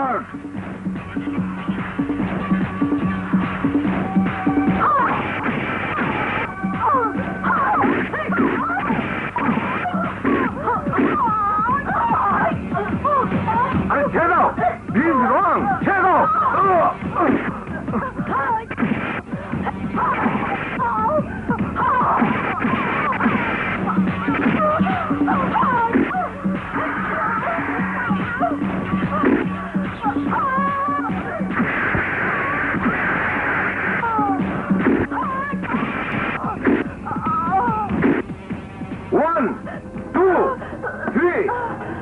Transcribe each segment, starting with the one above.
Start! Cherry! He's wrong! Cherry! One, two, three,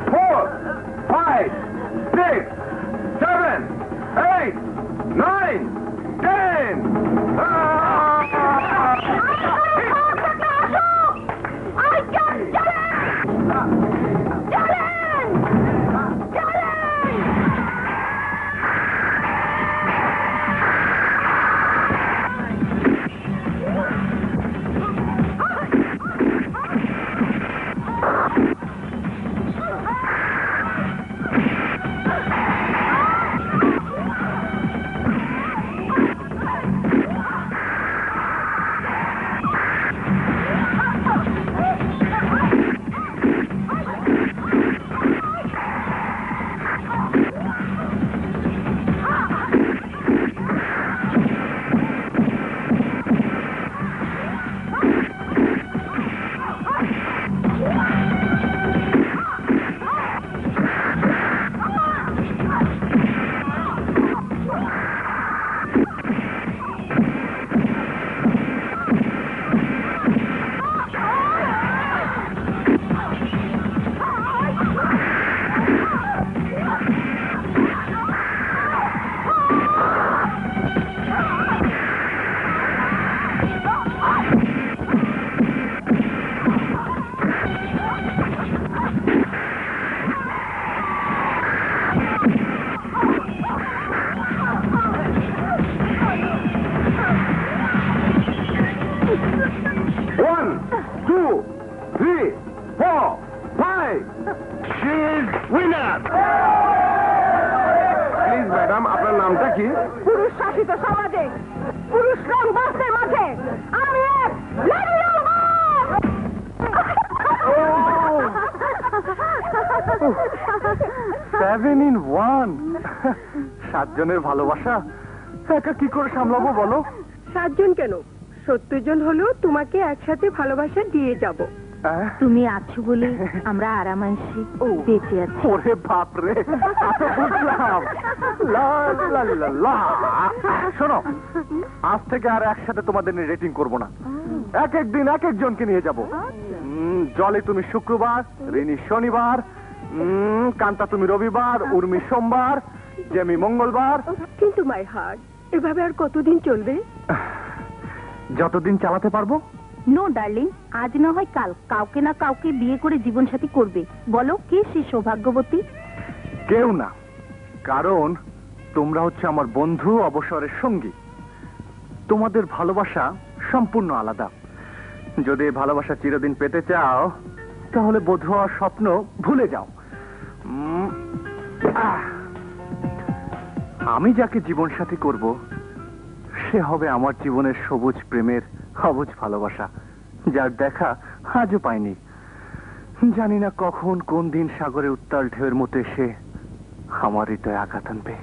4, 5, 6, 7, 8, 9, 10. পুরুষ শাসিত সমাজে পুরুষ রং বাসের মাঝে আমি এক লেডি Seven in one. 7 জনের ভালোবাসা একা কি করে সামলাবো বলো? 7 জন কেন 70 জন হলেও তোমাকে একসাথে ভালোবাসা দিয়ে যাব। তুমি আছো বলে আমরা আরামাইছি বেঁচে আছি। ওরে বাপ রে, এত বুঝলাম। লা লা লা লা। শোনো, আজ থেকে আর একসাথে তোমাদের নিয়ে রেটিং করবো না। এক এক দিন এক একজনকে নিয়ে যাব। জলে তুমি শুক্রবার, রিনি শনিবার, কান্তা তুমি রবিবার, উর্মি সোমবার, জেমি মঙ্গলবার। কিন্তু মাই হার্ট, এভাবে আর কতদিন চলবে? যতদিন চালাতে পারবো। নো ডার্লিং, আজ না হয় কাল কাউকে না কাউকে বিয়ে করে জীবন সাথী করবে। বলো কে সে সৌভাগ্যবতী? কেউ না, কারণ তোমরা হচ্ছে আমার বন্ধু, অবসরের সঙ্গী। তোমাদের ভালোবাসা সম্পূর্ণ আলাদা। যদি ভালোবাসা চিরদিন পেতে চাও তাহলে বধূ হওয়ার স্বপ্ন ভুলে যাও। আমি যাকে জীবন সাথী করব সে হবে আমার জীবনের সবুজ প্রেমের অবুঝ ভালোবাসা, যার দেখা আজও পাইনি। জানি না কখন কোন দিন সাগরে উত্তাল ঢেউয়ের মতো এসে আমার হৃদয়ে আঘাত আনবে।